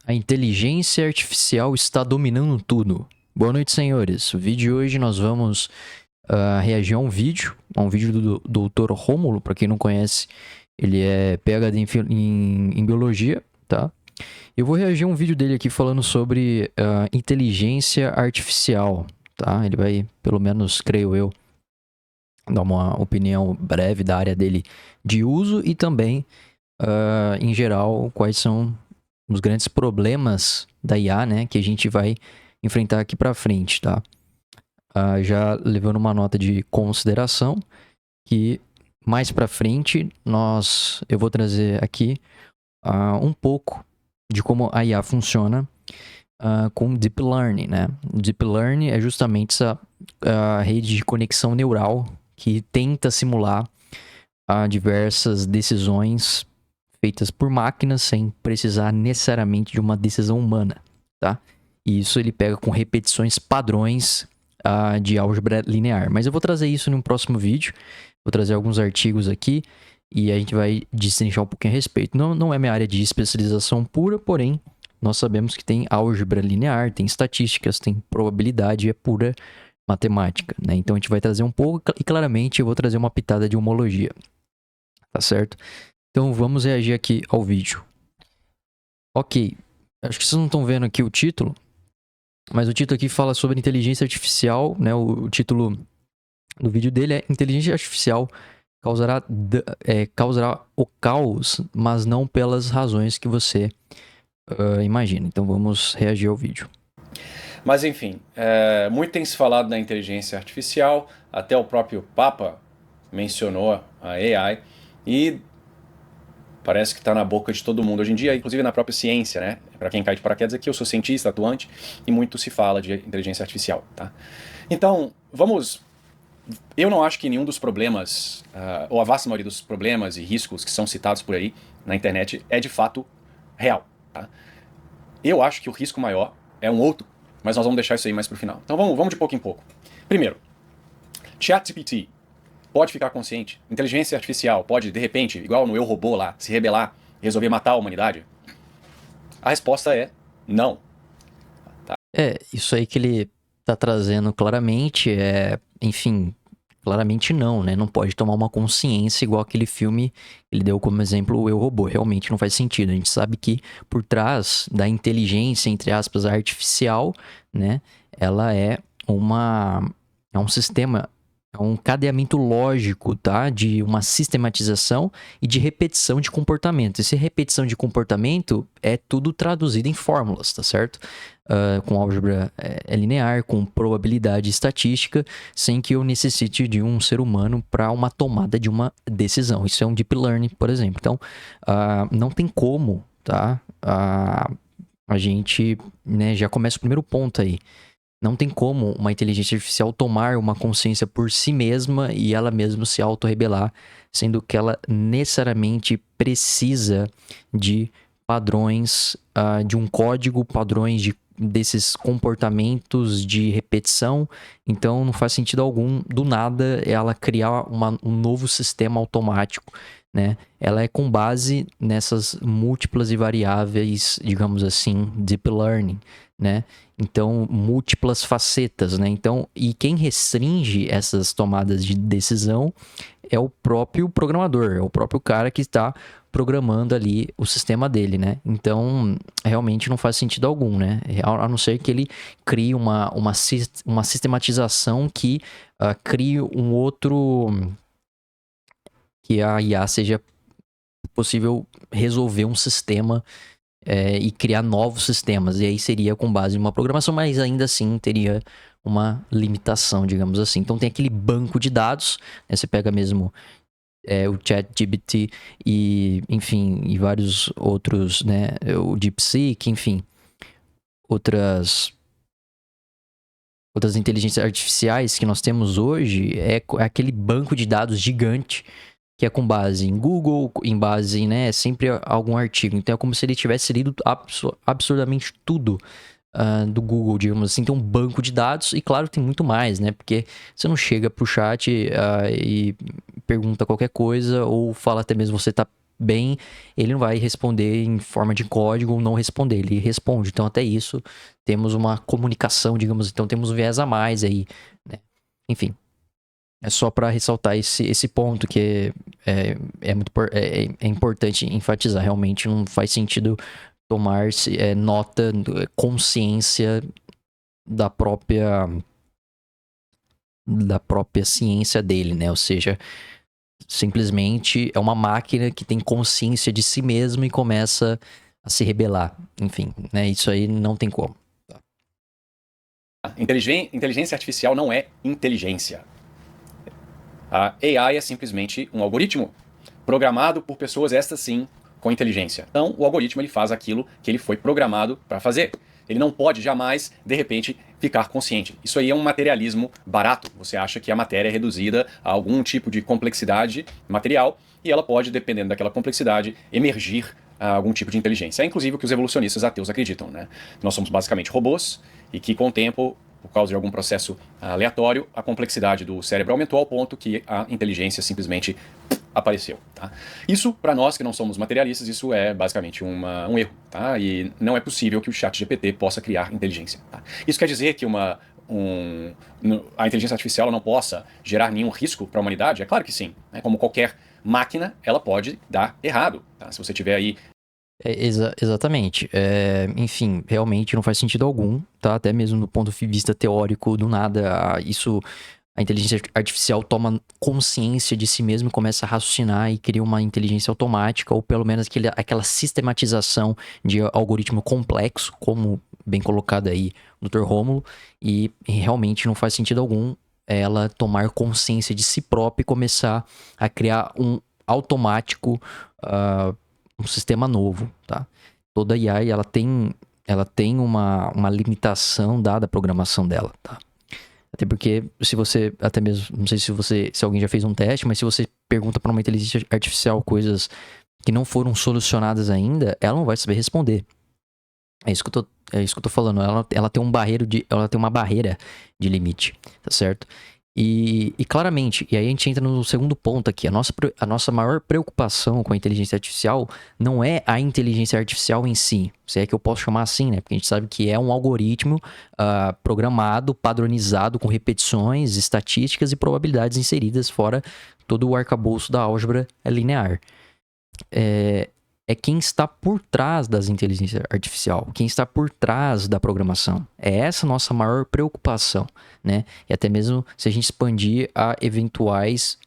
A inteligência artificial está dominando tudo. Boa noite, senhores. No vídeo de hoje nós vamos reagir a um vídeo do Dr. Rômulo. Para quem não conhece, ele é PhD em biologia, tá? Eu vou reagir a um vídeo dele aqui falando sobre inteligência artificial, tá? Ele vai, pelo menos, creio eu, dar uma opinião breve da área dele de uso e também, em geral, quais são os grandes problemas da IA, né, que a gente vai enfrentar aqui para frente, tá? Já levando uma nota de consideração que mais para frente eu vou trazer aqui um pouco de como a IA funciona com Deep Learning, né? Deep Learning é justamente essa rede de conexão neural que tenta simular diversas decisões feitas por máquinas sem precisar necessariamente de uma decisão humana, tá? E isso ele pega com repetições padrões de álgebra linear. Mas eu vou trazer isso em um próximo vídeo. Vou trazer alguns artigos aqui e a gente vai destrinchar um pouquinho a respeito. Não é minha área de especialização pura, porém, nós sabemos que tem álgebra linear, tem estatísticas, tem probabilidade, é pura matemática, né? Então a gente vai trazer um pouco e claramente eu vou trazer uma pitada de homologia, tá certo? Então vamos reagir aqui ao vídeo. Ok, acho que vocês não estão vendo aqui o título, mas o título aqui fala sobre inteligência artificial, né? O título do vídeo dele é Inteligência Artificial causará o caos, mas não pelas razões que você imagina. Então vamos reagir ao vídeo. Mas enfim, muito tem se falado da inteligência artificial, até o próprio Papa mencionou a AI, e parece que está na boca de todo mundo hoje em dia, inclusive na própria ciência, né? Para quem cai de paraquedas aqui, eu sou cientista atuante e muito se fala de inteligência artificial, tá? Então, eu não acho que nenhum dos problemas, ou a vasta maioria dos problemas e riscos que são citados por aí na internet é de fato real, tá? Eu acho que o risco maior é um outro, mas nós vamos deixar isso aí mais pro final. Então vamos de pouco em pouco. Primeiro, ChatGPT pode ficar consciente? Inteligência artificial pode, de repente, igual no Eu, Robô lá, se rebelar e resolver matar a humanidade? A resposta é não. Tá? Isso aí que ele tá trazendo claramente enfim, claramente não, né? Não pode tomar uma consciência igual aquele filme, ele deu como exemplo o Eu, Robô. Realmente não faz sentido. A gente sabe que por trás da inteligência, entre aspas, artificial, né? Ela é um sistema, é um cadeamento lógico, tá? De uma sistematização e de repetição de comportamento. Essa repetição de comportamento é tudo traduzido em fórmulas, tá certo? Com álgebra linear, com probabilidade estatística, sem que eu necessite de um ser humano para uma tomada de uma decisão. Isso é um deep learning, por exemplo. Então, não tem como, tá? A gente, né, já começa o primeiro ponto aí. Não tem como uma inteligência artificial tomar uma consciência por si mesma e ela mesma se auto-rebelar, sendo que ela necessariamente precisa de padrões, de um código, padrões desses comportamentos de repetição. Então não faz sentido algum, do nada, ela criar um novo sistema automático, né? Ela é com base nessas múltiplas e variáveis, digamos assim, deep learning, né? Então, múltiplas facetas, né? Então, e quem restringe essas tomadas de decisão é o próprio programador, é o próprio cara que está programando ali o sistema dele, né? Então, realmente não faz sentido algum, né? A não ser que ele crie uma sistematização que crie um outro... que a IA seja possível resolver um sistema e criar novos sistemas. E aí seria com base em uma programação, mas ainda assim teria uma limitação, digamos assim. Então tem aquele banco de dados, né? Você pega mesmo o ChatGPT e, enfim, e vários outros, né? O DeepSeek, enfim, outras inteligências artificiais que nós temos hoje, é aquele banco de dados gigante que é com base em Google, em base, né, sempre algum artigo. Então é como se ele tivesse lido absurdamente tudo do Google, digamos assim. Tem um banco de dados e, claro, tem muito mais, né? Porque você não chega pro chat e pergunta qualquer coisa ou fala até mesmo você tá bem, ele não vai responder em forma de código ou não responder, ele responde. Então, até isso, temos uma comunicação, digamos, então temos um viés a mais aí, né? Enfim, é só para ressaltar esse ponto que é importante enfatizar. Realmente não faz sentido tomar nota, consciência da própria ciência dele, né? Ou seja, simplesmente é uma máquina que tem consciência de si mesmo e começa a se rebelar. Enfim, né? Isso aí não tem como. Inteligência artificial não é inteligência. A AI é simplesmente um algoritmo programado por pessoas, estas sim, com inteligência. Então, o algoritmo ele faz aquilo que ele foi programado para fazer. Ele não pode jamais, de repente, ficar consciente. Isso aí é um materialismo barato. Você acha que a matéria é reduzida a algum tipo de complexidade material e ela pode, dependendo daquela complexidade, emergir a algum tipo de inteligência. É inclusive o que os evolucionistas ateus acreditam, né? Nós somos basicamente robôs e que com o tempo, por causa de algum processo aleatório, a complexidade do cérebro aumentou ao ponto que a inteligência simplesmente apareceu. Tá? Isso, para nós que não somos materialistas, isso é basicamente um erro. Tá? E não é possível que o ChatGPT possa criar inteligência. Tá? Isso quer dizer que a inteligência artificial não possa gerar nenhum risco para a humanidade? É claro que sim. Né? Como qualquer máquina, ela pode dar errado. Tá? Se você tiver aí Exatamente. Enfim, realmente não faz sentido algum, tá? Até mesmo do ponto de vista teórico, do nada, a inteligência artificial toma consciência de si mesmo e começa a raciocinar e cria uma inteligência automática, ou pelo menos aquela sistematização de algoritmo complexo, como bem colocado aí o Dr. Rômulo, e realmente não faz sentido algum ela tomar consciência de si própria e começar a criar um automático, um sistema novo, tá? Toda AI, ela tem uma limitação dada à programação dela, tá? Até porque, se você, até mesmo, não sei se alguém já fez um teste, mas se você pergunta para uma inteligência artificial coisas que não foram solucionadas ainda, ela não vai saber responder. É isso que eu tô falando. Ela tem uma barreira de limite, tá certo? E claramente, e aí a gente entra no segundo ponto aqui, a nossa maior preocupação com a inteligência artificial não é a inteligência artificial em si, se é que eu posso chamar assim, né? Porque a gente sabe que é um algoritmo programado, padronizado, com repetições, estatísticas e probabilidades inseridas, fora todo o arcabouço da álgebra linear. É quem está por trás das inteligências artificiais, quem está por trás da programação. É essa a nossa maior preocupação, né? E até mesmo se a gente expandir a eventuais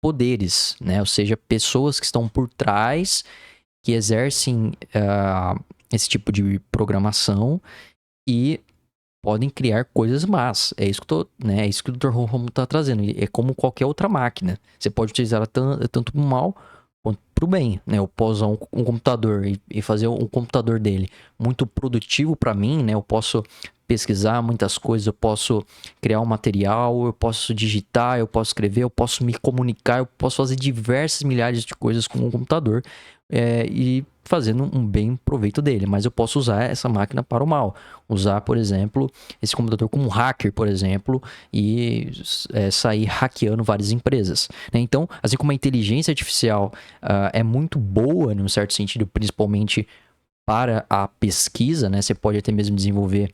poderes, né? Ou seja, pessoas que estão por trás, que exercem esse tipo de programação e podem criar coisas más. É isso que é isso que o Dr. Romulo está trazendo. É como qualquer outra máquina. Você pode utilizar ela tanto para o mal quanto para o bem, né? Eu posso usar um computador e fazer um computador dele muito produtivo para mim, né? Eu posso pesquisar muitas coisas, eu posso criar um material, eu posso digitar, eu posso escrever, eu posso me comunicar, eu posso fazer diversas milhares de coisas com um computador e fazendo um bem proveito dele, mas eu posso usar essa máquina para o mal. Usar, por exemplo, esse computador como um hacker, por exemplo, e sair hackeando várias empresas, né? Então, assim como a inteligência artificial é muito boa, num certo sentido, principalmente para a pesquisa, né? Você pode até mesmo desenvolver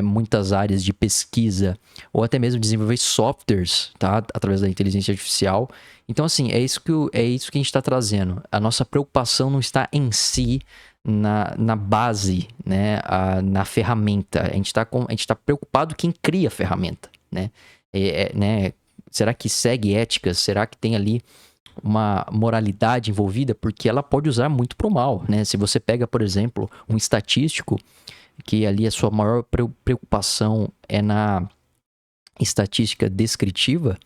muitas áreas de pesquisa ou até mesmo desenvolver softwares, tá? Através da inteligência artificial. Então, assim, é isso que a gente está trazendo. A nossa preocupação não está em si na base, né? Na ferramenta. A gente está preocupado quem cria a ferramenta, né? Né? Será que segue éticas? Será que tem ali uma moralidade envolvida? Porque ela pode usar muito pro mal, né? Se você pega, por exemplo, um estatístico, que ali a sua maior preocupação é na estatística descritiva,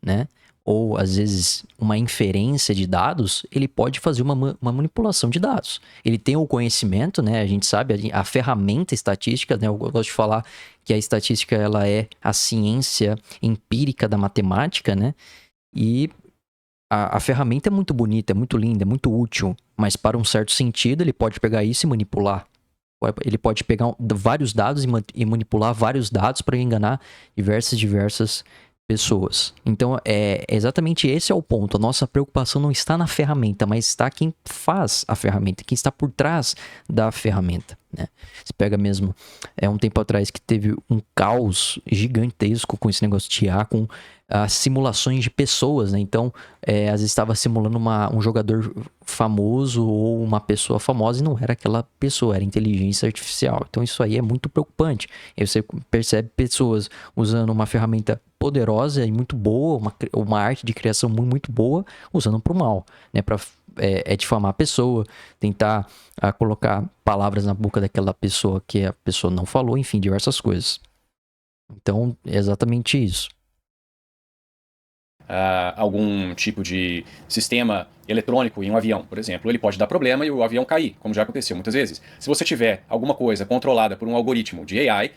né? Ou às vezes uma inferência de dados, ele pode fazer uma manipulação de dados. Ele tem o conhecimento, né? A gente sabe, a ferramenta estatística, né? Eu gosto de falar que a estatística ela é a ciência empírica da matemática, né? E a ferramenta é muito bonita, é muito linda, é muito útil, mas para um certo sentido ele pode pegar isso e manipular. Ele pode pegar vários dados e manipular vários dados para enganar diversas pessoas. Então, exatamente esse é o ponto. A nossa preocupação não está na ferramenta, mas está quem faz a ferramenta, quem está por trás da ferramenta, né? Você pega mesmo, um tempo atrás que teve um caos gigantesco com esse negócio de IA, com simulações de pessoas, né? Então, às vezes estava simulando um jogador famoso ou uma pessoa famosa e não era aquela pessoa, era inteligência artificial. Então, isso aí é muito preocupante. Aí você percebe pessoas usando uma ferramenta poderosa e muito boa, uma arte de criação muito boa, usando para o mal, né? Para difamar a pessoa, tentar colocar palavras na boca daquela pessoa que a pessoa não falou, enfim, diversas coisas. Então, é exatamente isso. Algum tipo de sistema eletrônico em um avião, por exemplo, ele pode dar problema e o avião cair, como já aconteceu muitas vezes. Se você tiver alguma coisa controlada por um algoritmo de AI,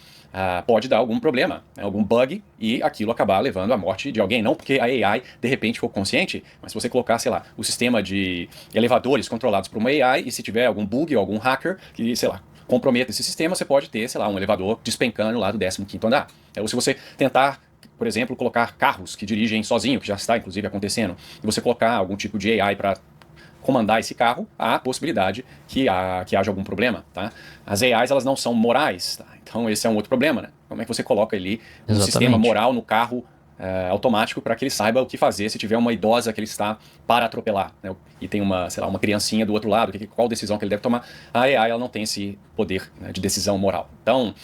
pode dar algum problema, né, algum bug, e aquilo acabar levando à morte de alguém. Não porque a AI, de repente, ficou consciente, mas se você colocar, sei lá, o sistema de elevadores controlados por uma AI, e se tiver algum bug ou algum hacker que, sei lá, comprometa esse sistema, você pode ter, sei lá, um elevador despencando lá do 15º andar. Ou se você tentar, por exemplo, colocar carros que dirigem sozinho, que já está inclusive acontecendo, e você colocar algum tipo de AI para comandar esse carro, há a possibilidade que haja algum problema, tá? As AIs, elas não são morais, tá? Então esse é um outro problema, né? Como é que você coloca ali um sistema moral no carro automático para que ele saiba o que fazer se tiver uma idosa que ele está para atropelar, né? E tem uma, sei lá, uma criancinha do outro lado, qual decisão que ele deve tomar? A AI, ela não tem esse poder, né, de decisão moral. Então,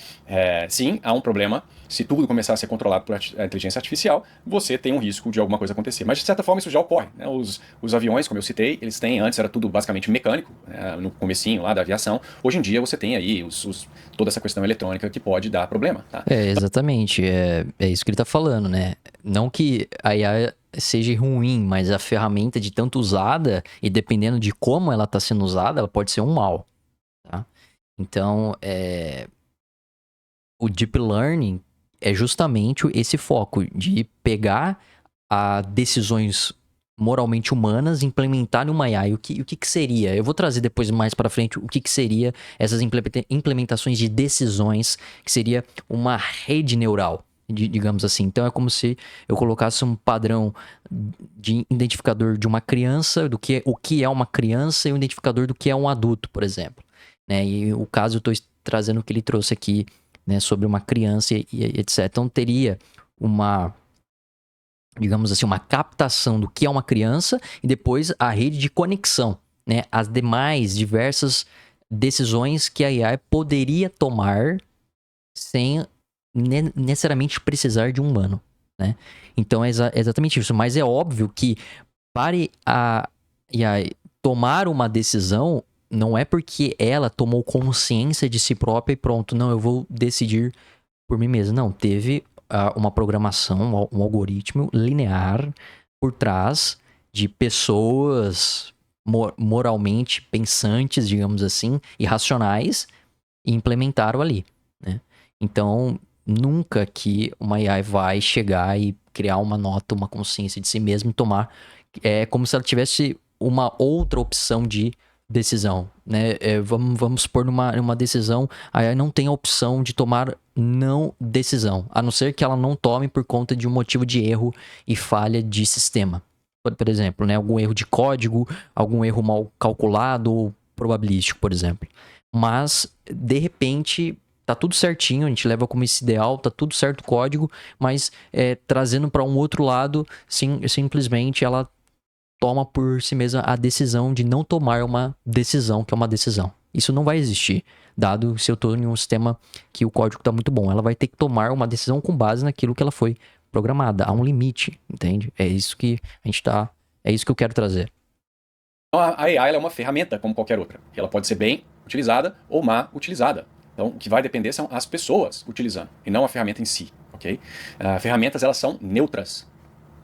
sim, há um problema. Se tudo começar a ser controlado por inteligência artificial, você tem um risco de alguma coisa acontecer. Mas, de certa forma, isso já ocorre, né? Os aviões, como eu citei, eles têm, antes era tudo basicamente mecânico, né, no comecinho lá da aviação. Hoje em dia você tem aí toda essa questão eletrônica que pode dar problema, tá? Exatamente. É isso que ele está falando, né? Não que a IA seja ruim, mas a ferramenta de tanto usada, e dependendo de como ela está sendo usada, ela pode ser um mal, tá? Então, o Deep Learning é justamente esse foco de pegar decisões moralmente humanas, implementar numa AI. O que seria? Eu vou trazer depois mais para frente o que seria essas implementações de decisões, que seria uma rede neural, digamos assim. Então é como se eu colocasse um padrão de identificador de uma criança, o que é uma criança, e um identificador do que é um adulto, por exemplo, né? E o caso eu estou trazendo o que ele trouxe aqui, né, sobre uma criança e etc. Então teria digamos assim, uma captação do que é uma criança e depois a rede de conexão, né, as demais diversas decisões que a AI poderia tomar sem necessariamente precisar de um humano, né? Então é exatamente isso. Mas é óbvio que para a AI tomar uma decisão, não é porque ela tomou consciência de si própria e pronto, não, eu vou decidir por mim mesmo. Não, teve uma programação, um algoritmo linear por trás de pessoas moralmente pensantes, digamos assim, e racionais, e implementaram ali, né? Então, nunca que uma AI vai chegar e criar uma nota, uma consciência de si mesma e tomar... É como se ela tivesse uma outra opção de decisão, né? Vamos supor numa decisão, a AI não tem a opção de tomar não decisão, a não ser que ela não tome por conta de um motivo de erro e falha de sistema. Por exemplo, né? Algum erro de código, algum erro mal calculado ou probabilístico, por exemplo. Mas, de repente, tá tudo certinho, a gente leva como esse ideal, tá tudo certo o código, mas trazendo para um outro lado, simplesmente ela toma por si mesma a decisão de não tomar uma decisão, que é uma decisão. Isso não vai existir, dado se eu estou em um sistema que o código está muito bom. Ela vai ter que tomar uma decisão com base naquilo que ela foi programada. Há um limite, entende? É isso que a gente tá... É isso que eu quero trazer. A AI ela é uma ferramenta como qualquer outra. Ela pode ser bem utilizada ou má utilizada. Então, o que vai depender são as pessoas utilizando, e não a ferramenta em si, ok? Ferramentas, elas são neutras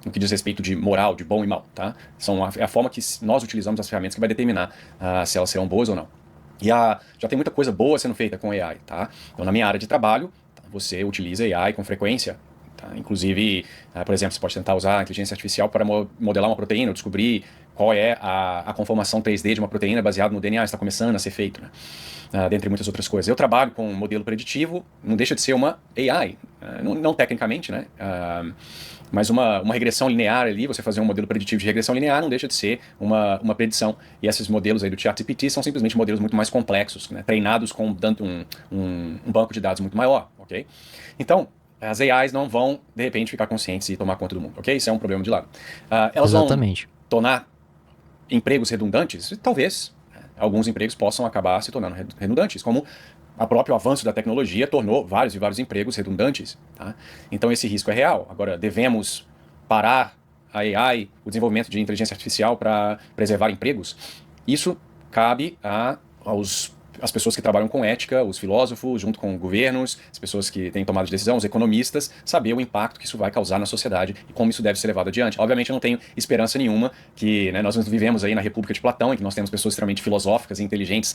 no que diz respeito de moral, de bom e mal, tá? É a forma que nós utilizamos as ferramentas que vai determinar se elas serão boas ou não. E já tem muita coisa boa sendo feita com AI, tá? Então, na minha área de trabalho, você utiliza AI com frequência, tá? Inclusive, por exemplo, você pode tentar usar a inteligência artificial para modelar uma proteína, ou descobrir qual é a conformação 3D de uma proteína baseada no DNA, está começando a ser feito, né? Dentre muitas outras coisas. Eu trabalho com um modelo preditivo, não deixa de ser uma AI, não tecnicamente, né? Mas uma regressão linear ali, você fazer um modelo preditivo de regressão linear não deixa de ser uma predição. E esses modelos aí do ChatGPT são simplesmente modelos muito mais complexos, né? Treinados com um banco de dados muito maior, ok? Então, as AIs não vão, de repente, ficar conscientes e tomar conta do mundo, ok? Isso é um problema de lado. Elas Exatamente. vão tornar empregos redundantes? Talvez. Alguns empregos possam acabar se tornando redundantes, como o próprio avanço da tecnologia tornou vários e vários empregos redundantes. Tá? Então esse risco é real. Agora, devemos parar a AI, o desenvolvimento de inteligência artificial para preservar empregos? Isso cabe às pessoas que trabalham com ética, os filósofos, junto com governos, as pessoas que têm tomado de decisão, os economistas, saber o impacto que isso vai causar na sociedade e como isso deve ser levado adiante. Obviamente eu não tenho esperança nenhuma que, né, nós vivemos aí na República de Platão, em que nós temos pessoas extremamente filosóficas e inteligentes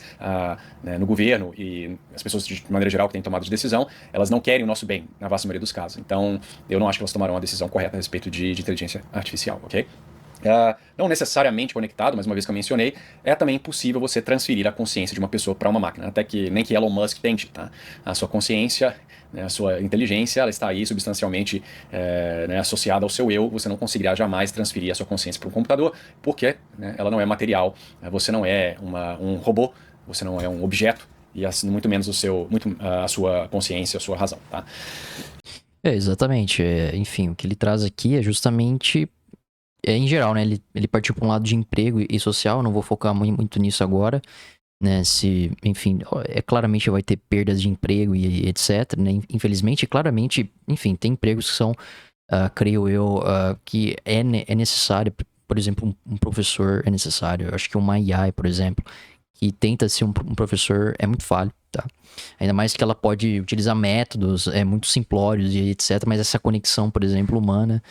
né, no governo, e as pessoas de maneira geral que têm tomado de decisão, elas não querem o nosso bem, na vasta maioria dos casos. Então eu não acho que elas tomarão a decisão correta a respeito de inteligência artificial, ok? Não necessariamente conectado, mas uma vez que eu mencionei, é também possível você transferir a consciência de uma pessoa para uma máquina, até que nem que Elon Musk tente, tá? A sua consciência, né, a sua inteligência, ela está aí substancialmente né, associada ao seu eu, você não conseguirá jamais transferir a sua consciência para um computador, porque né, ela não é material, você não é um robô, você não é um objeto, e muito menos a sua consciência, a sua razão, tá? Exatamente. Enfim, o que ele traz aqui é justamente... em geral, né? Ele partiu para um lado de emprego e social, não vou focar muito nisso agora, né? Enfim, claramente vai ter perdas de emprego e etc, né? Infelizmente, claramente, enfim, tem empregos que são, creio eu, que é necessário, por exemplo, um professor é necessário. Eu acho que uma AI, por exemplo, que tenta ser um professor é muito falho, tá? Ainda mais que ela pode utilizar métodos muito simplórios e etc, mas essa conexão, por exemplo, humana...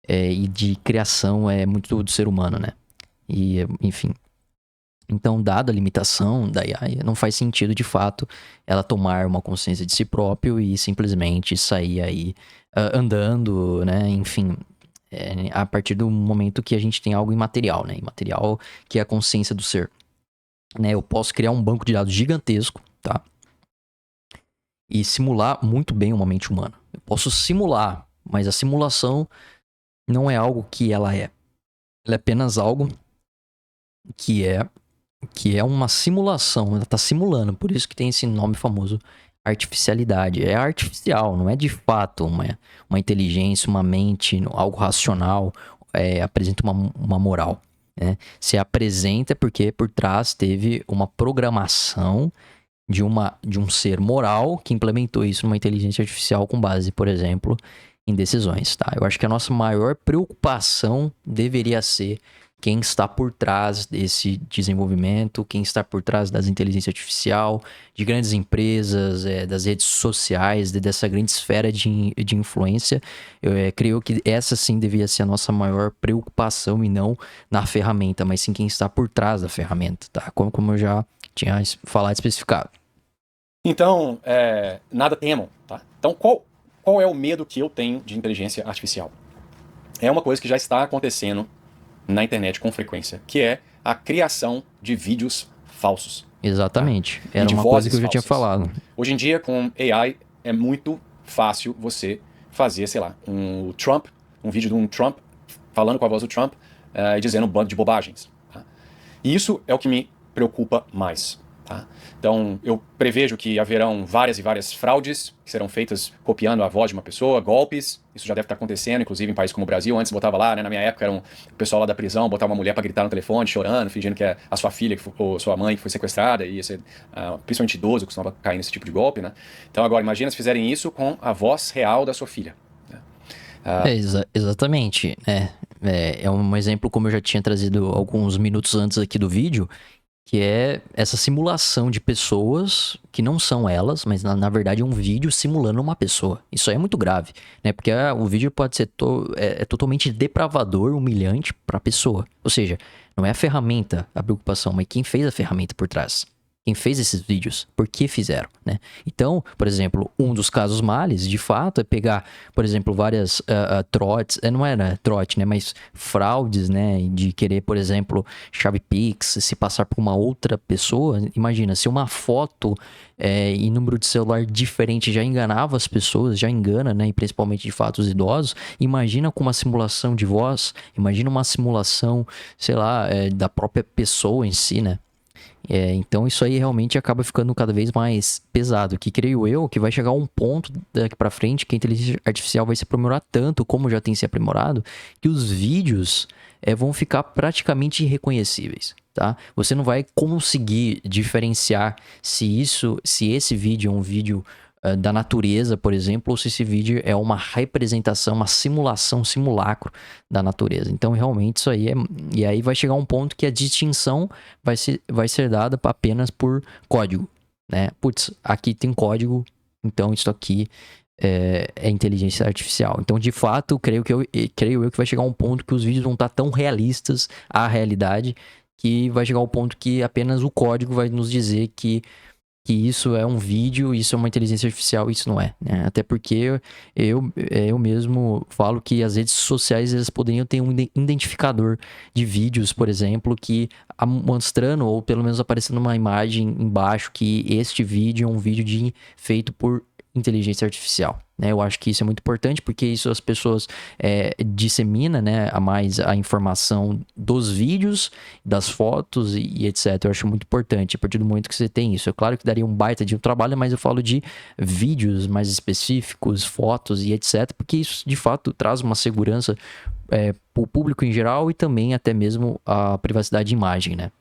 e de criação é muito do ser humano, né? E, enfim. Então, dada a limitação da AI, não faz sentido, de fato, ela tomar uma consciência de si próprio e simplesmente sair aí andando, né? Enfim, a partir do momento que a gente tem algo imaterial, né? Imaterial, que é a consciência do ser. Né? Eu posso criar um banco de dados gigantesco, tá? E simular muito bem uma mente humana. Eu posso simular, mas a simulação... não é algo que ela é. Ela é apenas algo que é uma simulação. Ela está simulando. Por isso que tem esse nome famoso, artificialidade. É artificial, não é de fato uma inteligência, uma mente, algo racional, apresenta uma moral. Né? Se apresenta porque por trás teve uma programação de um ser moral que implementou isso numa inteligência artificial com base, por exemplo, em decisões, tá? Eu acho que a nossa maior preocupação deveria ser quem está por trás desse desenvolvimento, quem está por trás das inteligências artificial, de grandes empresas, das redes sociais, dessa grande esfera de influência. Eu creio que essa sim devia ser a nossa maior preocupação e não na ferramenta, mas sim quem está por trás da ferramenta, tá? Como eu já tinha falado especificado. Então, nada temam, tá? Então, qual é o medo que eu tenho de inteligência artificial? É uma coisa que já está acontecendo na internet com frequência, que é a criação de vídeos falsos. Exatamente. Tá? Era uma coisa que eu já tinha falado. Hoje em dia, com AI, é muito fácil você fazer, sei lá, um vídeo de um Trump, falando com a voz do Trump e dizendo um bando de bobagens. Tá? E isso é o que me preocupa mais. Tá? Então, eu prevejo que haverão várias e várias fraudes que serão feitas copiando a voz de uma pessoa, golpes, isso já deve estar acontecendo, inclusive em países como o Brasil. Antes botava lá, né, na minha época, o pessoal lá da prisão botava uma mulher para gritar no telefone, chorando, fingindo que é a sua filha ou sua mãe que foi sequestrada, e ia ser, principalmente idoso, costumava cair nesse tipo de golpe. Né? Então, agora, imagina se fizerem isso com a voz real da sua filha. Né? Exatamente. É um exemplo, como eu já tinha trazido alguns minutos antes aqui do vídeo, que é essa simulação de pessoas que não são elas, mas na verdade é um vídeo simulando uma pessoa. Isso aí é muito grave, né? Porque o vídeo pode ser totalmente depravador, humilhante para a pessoa. Ou seja, não é a ferramenta a preocupação, mas quem fez a ferramenta por trás. Quem fez esses vídeos? Por que fizeram, né? Então, por exemplo, um dos casos males, de fato, é pegar, por exemplo, várias trotes, não era trote, né? Mas fraudes, né? De querer, por exemplo, chave Pix, se passar por uma outra pessoa. Imagina, se uma foto e número de celular diferente já enganava as pessoas, já engana, né? E principalmente, de fato, os idosos. Imagina com uma simulação de voz, imagina uma simulação, sei lá, da própria pessoa em si, né? Então isso aí realmente acaba ficando cada vez mais pesado, que creio eu que vai chegar um ponto daqui pra frente que a inteligência artificial vai se aprimorar tanto, como já tem se aprimorado, que os vídeos vão ficar praticamente irreconhecíveis, tá? Você não vai conseguir diferenciar se esse vídeo é um vídeo da natureza, por exemplo, ou se esse vídeo é uma representação, uma simulação, um simulacro da natureza. Então, realmente, isso aí E aí vai chegar um ponto que a distinção vai ser dada apenas por código, né? Putz, aqui tem código, então isso aqui é inteligência artificial. Então, de fato, creio eu que vai chegar um ponto que os vídeos vão estar tão realistas à realidade que vai chegar ao ponto que apenas o código vai nos dizer que isso é um vídeo, isso é uma inteligência artificial, isso não é, né? Até porque eu mesmo falo que as redes sociais elas poderiam ter um identificador de vídeos, por exemplo, que mostrando ou pelo menos aparecendo uma imagem embaixo que este vídeo é um vídeo feito por inteligência artificial, né? Eu acho que isso é muito importante porque isso as pessoas dissemina, né, a informação dos vídeos, das fotos e etc. Eu acho muito importante a partir do momento que você tem isso. É claro que daria um baita de um trabalho, mas eu falo de vídeos mais específicos, fotos e etc. Porque isso de fato traz uma segurança para o público em geral e também até mesmo a privacidade de imagem, né?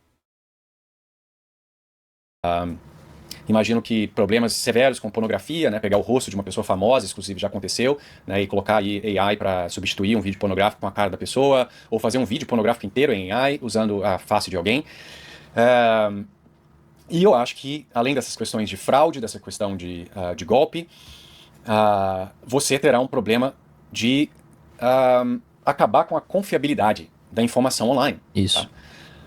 Imagino que problemas severos com pornografia, né, pegar o rosto de uma pessoa famosa, inclusive já aconteceu, né, e colocar aí AI para substituir um vídeo pornográfico com a cara da pessoa, ou fazer um vídeo pornográfico inteiro em AI, usando a face de alguém. E eu acho que, além dessas questões de fraude, dessa questão de golpe, você terá um problema de acabar com a confiabilidade da informação online. Isso. Tá?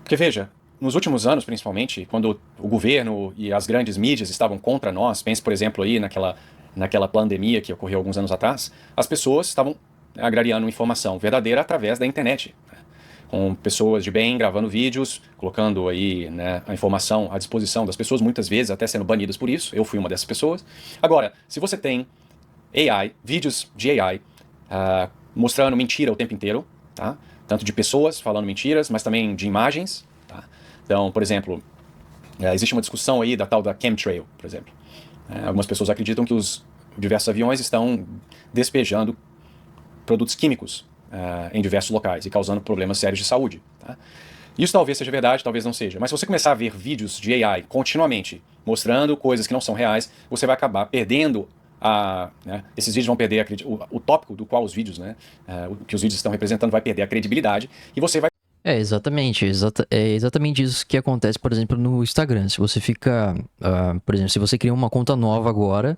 Porque veja, nos últimos anos, principalmente, quando o governo e as grandes mídias estavam contra nós, pense, por exemplo, aí naquela pandemia que ocorreu alguns anos atrás, as pessoas estavam agrariando informação verdadeira através da internet, né? Com pessoas de bem gravando vídeos, colocando aí, né, a informação à disposição das pessoas, muitas vezes até sendo banidas por isso. Eu fui uma dessas pessoas. Agora, se você tem AI, vídeos de AI, mostrando mentira o tempo inteiro, tá? Tanto de pessoas falando mentiras, mas também de imagens. Então, por exemplo, existe uma discussão aí da tal da chemtrail, por exemplo. Algumas pessoas acreditam que os diversos aviões estão despejando produtos químicos em diversos locais e causando problemas sérios de saúde. Tá? Isso talvez seja verdade, talvez não seja. Mas se você começar a ver vídeos de AI continuamente mostrando coisas que não são reais, você vai acabar perdendo né, esses vídeos vão perder o tópico do qual os vídeos, né, o que os vídeos estão representando vai perder a credibilidade e você vai... Exatamente. É exatamente isso que acontece, por exemplo, no Instagram. Se você fica... por exemplo, se você cria uma conta nova agora,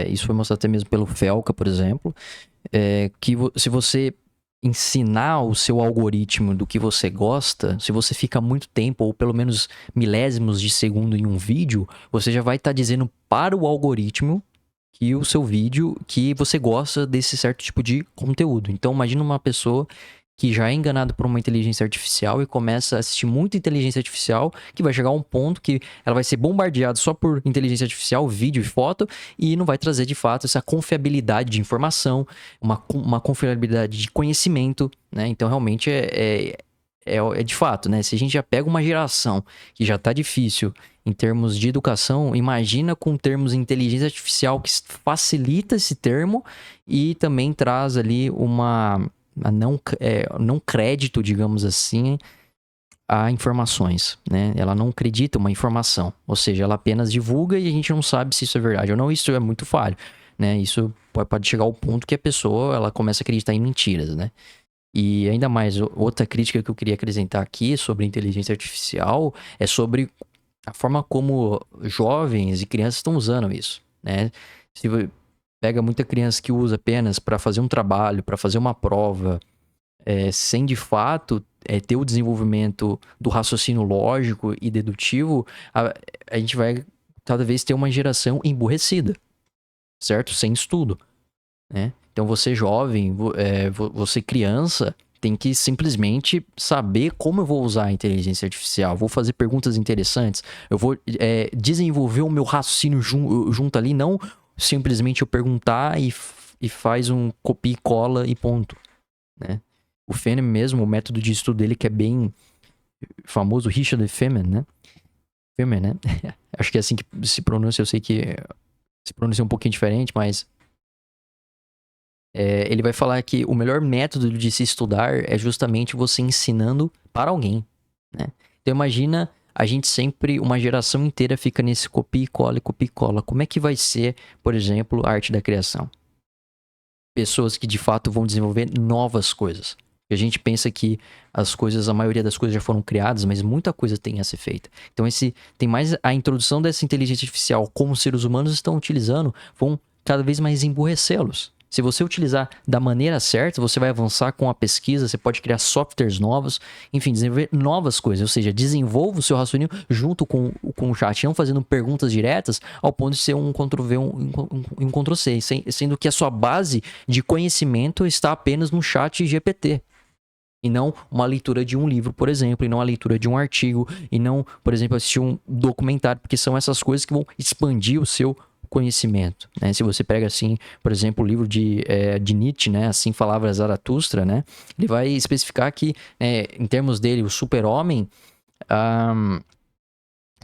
isso foi mostrado até mesmo pelo Felca, por exemplo, que se você ensinar o seu algoritmo do que você gosta, se você fica muito tempo, ou pelo menos milésimos de segundo em um vídeo, você já vai estar dizendo para o algoritmo que o seu vídeo, que você gosta desse certo tipo de conteúdo. Então, imagina uma pessoa que já é enganado por uma inteligência artificial e começa a assistir muita inteligência artificial, que vai chegar a um ponto que ela vai ser bombardeada só por inteligência artificial, vídeo e foto, e não vai trazer de fato essa confiabilidade de informação, uma confiabilidade de conhecimento, né? Então realmente é de fato, né? Se a gente já pega uma geração que já tá difícil em termos de educação, imagina com termos de inteligência artificial que facilita esse termo e também traz ali não crédito, digamos assim, a informações, né? Ela não acredita uma informação, ou seja, ela apenas divulga e a gente não sabe se isso é verdade ou não. Isso é muito falho, né? Isso pode chegar ao ponto que a pessoa ela começa a acreditar em mentiras, né? E ainda mais, outra crítica que eu queria acrescentar aqui sobre inteligência artificial é sobre a forma como jovens e crianças estão usando isso, né? Se pega muita criança que usa apenas para fazer um trabalho, para fazer uma prova, sem de fato ter o desenvolvimento do raciocínio lógico e dedutivo, a gente vai cada vez ter uma geração emburrecida, certo? Sem estudo, né? Então você jovem, você criança, tem que simplesmente saber como eu vou usar a inteligência artificial. Vou fazer perguntas interessantes, eu vou desenvolver o meu raciocínio junto ali, não simplesmente eu perguntar e faz um copia e cola e ponto, né? O Feynman mesmo, o método de estudo dele que é bem famoso, Richard Feynman, né? Feynman, né? Acho que é assim que se pronuncia, eu sei que se pronuncia um pouquinho diferente, mas ele vai falar que o melhor método de se estudar é justamente você ensinando para alguém, né? Então imagina a gente sempre, uma geração inteira fica nesse copia e cola e copia e cola. Como é que vai ser, por exemplo, a arte da criação? Pessoas que de fato vão desenvolver novas coisas. A gente pensa que a maioria das coisas já foram criadas, mas muita coisa tem a ser feita. Então tem mais a introdução dessa inteligência artificial, como os seres humanos estão utilizando, vão cada vez mais emburrecê-los. Se você utilizar da maneira certa, você vai avançar com a pesquisa, você pode criar softwares novos, enfim, desenvolver novas coisas. Ou seja, desenvolva o seu raciocínio junto com o chat, não fazendo perguntas diretas ao ponto de ser um Ctrl-V, um Ctrl-C, sendo que a sua base de conhecimento está apenas no chat GPT. E não uma leitura de um livro, por exemplo, e não a leitura de um artigo, e não, por exemplo, assistir um documentário, porque são essas coisas que vão expandir o seu conhecimento, né? Se você pega assim, por exemplo, o livro de Nietzsche, né? Assim falava Zaratustra, né? Ele vai especificar que, em termos dele, o super-homem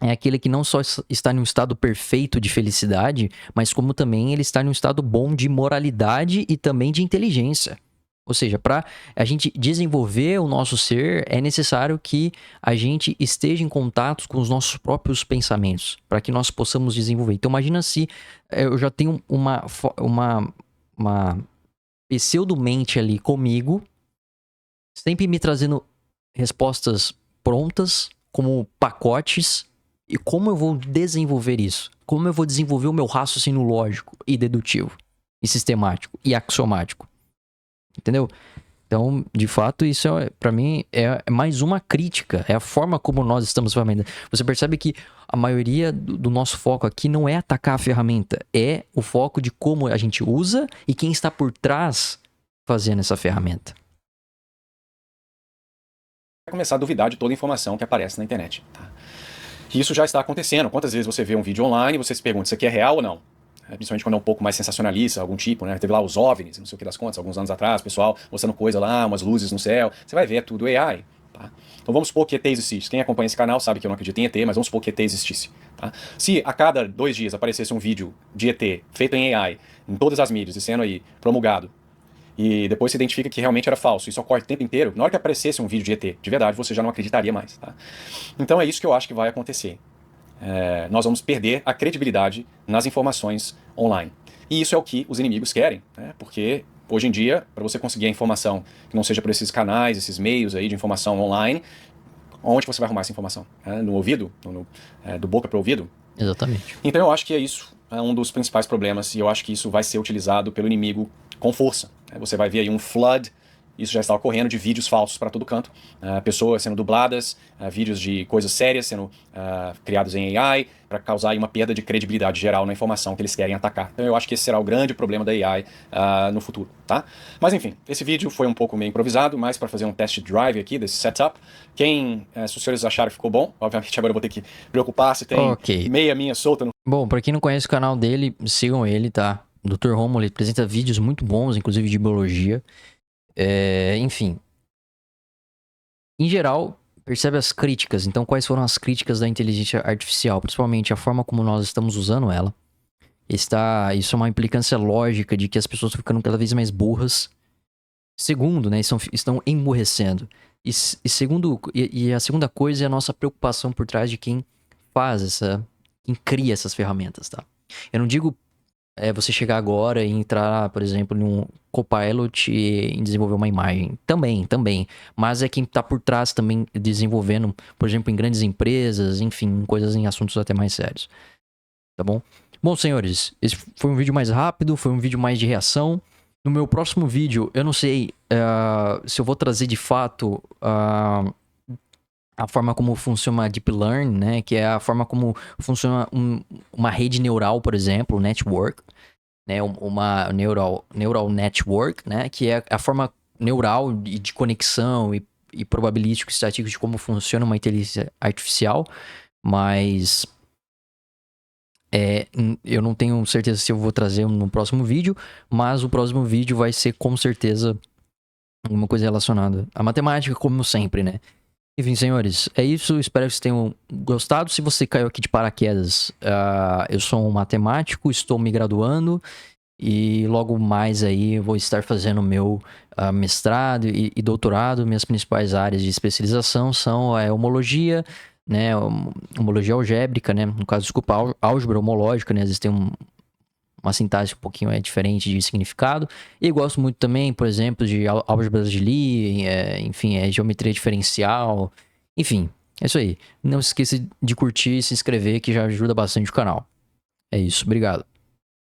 é aquele que não só está em um estado perfeito de felicidade, mas como também ele está em um estado bom de moralidade e também de inteligência. Ou seja, para a gente desenvolver o nosso ser, é necessário que a gente esteja em contato com os nossos próprios pensamentos, para que nós possamos desenvolver. Então, imagina se eu já tenho uma pseudo-mente ali comigo, sempre me trazendo respostas prontas, como pacotes, e como eu vou desenvolver isso? Como eu vou desenvolver o meu raciocínio lógico e dedutivo, e sistemático, e axiomático? Entendeu? Então, de fato, isso para mim é mais uma crítica, é a forma como nós estamos ferramenta. Você percebe que a maioria do nosso foco aqui não é atacar a ferramenta, é o foco de como a gente usa e quem está por trás fazendo essa ferramenta. Vai começar a duvidar de toda a informação que aparece na internet. Tá? E isso já está acontecendo. Quantas vezes você vê um vídeo online e você se pergunta, isso aqui é real ou não? Principalmente quando é um pouco mais sensacionalista, algum tipo, né? Teve lá os OVNIs, não sei o que das contas, alguns anos atrás, pessoal mostrando coisa lá, umas luzes no céu. Você vai ver, é tudo AI, tá? Então vamos supor que ET existisse. Quem acompanha esse canal sabe que eu não acredito em ET, mas vamos supor que ET existisse, tá? Se a cada 2 dias aparecesse um vídeo de ET feito em AI, em todas as mídias, e sendo aí promulgado, e depois se identifica que realmente era falso, isso ocorre o tempo inteiro, na hora que aparecesse um vídeo de ET, de verdade, você já não acreditaria mais, tá? Então é isso que eu acho que vai acontecer. Nós vamos perder a credibilidade nas informações online. E isso é o que os inimigos querem, né? Porque hoje em dia, para você conseguir a informação que não seja por esses canais, esses meios aí de informação online, onde você vai arrumar essa informação? No ouvido? Do boca para o ouvido? Exatamente. Então eu acho que isso é um dos principais problemas e eu acho que isso vai ser utilizado pelo inimigo com força. Você vai ver aí um flood, isso já está ocorrendo, de vídeos falsos para todo canto, pessoas sendo dubladas, vídeos de coisas sérias sendo criados em AI, para causar aí uma perda de credibilidade geral na informação que eles querem atacar. Então eu acho que esse será o grande problema da AI no futuro, tá? Mas enfim, esse vídeo foi um pouco meio improvisado, mais para fazer um test drive aqui desse setup. Se os senhores acharam que ficou bom, obviamente agora eu vou ter que preocupar se tem meia minha solta no... Bom, para quem não conhece o canal dele, sigam ele, tá? Dr. Romulo, ele apresenta vídeos muito bons, inclusive de biologia. Enfim, em geral, percebe as críticas. Então, quais foram as críticas da inteligência artificial? Principalmente a forma como nós estamos usando ela. Isso é uma implicância lógica de que as pessoas estão ficando cada vez mais burras. Segundo, né, estão emburrecendo. E a segunda coisa é a nossa preocupação por trás de quem quem cria essas ferramentas, tá? Eu não digo você chegar agora e entrar, por exemplo, num Copilot e desenvolver uma imagem. Também. Mas é quem tá por trás também desenvolvendo, por exemplo, em grandes empresas, enfim, coisas em assuntos até mais sérios. Tá bom? Bom, senhores, esse foi um vídeo mais rápido, foi um vídeo mais de reação. No meu próximo vídeo, eu não sei se eu vou trazer de fato a forma como funciona a Deep Learn, né? Que é a forma como funciona uma rede neural, por exemplo, network, né? Uma neural network, né? Que é a forma neural de conexão e probabilístico estatístico de como funciona uma inteligência artificial, mas eu não tenho certeza se eu vou trazer no próximo vídeo, mas o próximo vídeo vai ser com certeza alguma coisa relacionada à matemática, como sempre, né? Enfim, senhores, é isso. Espero que vocês tenham gostado. Se você caiu aqui de paraquedas, eu sou um matemático, estou me graduando e logo mais aí eu vou estar fazendo meu mestrado e doutorado. Minhas principais áreas de especialização são a homologia, né, homologia algébrica, né, no caso, desculpa, álgebra homológica, né, às vezes tem uma sintaxe um pouquinho diferente de significado. E gosto muito também, por exemplo, de álgebras de Lie, enfim, geometria diferencial. Enfim, é isso aí. Não se esqueça de curtir e se inscrever, que já ajuda bastante o canal. É isso, obrigado.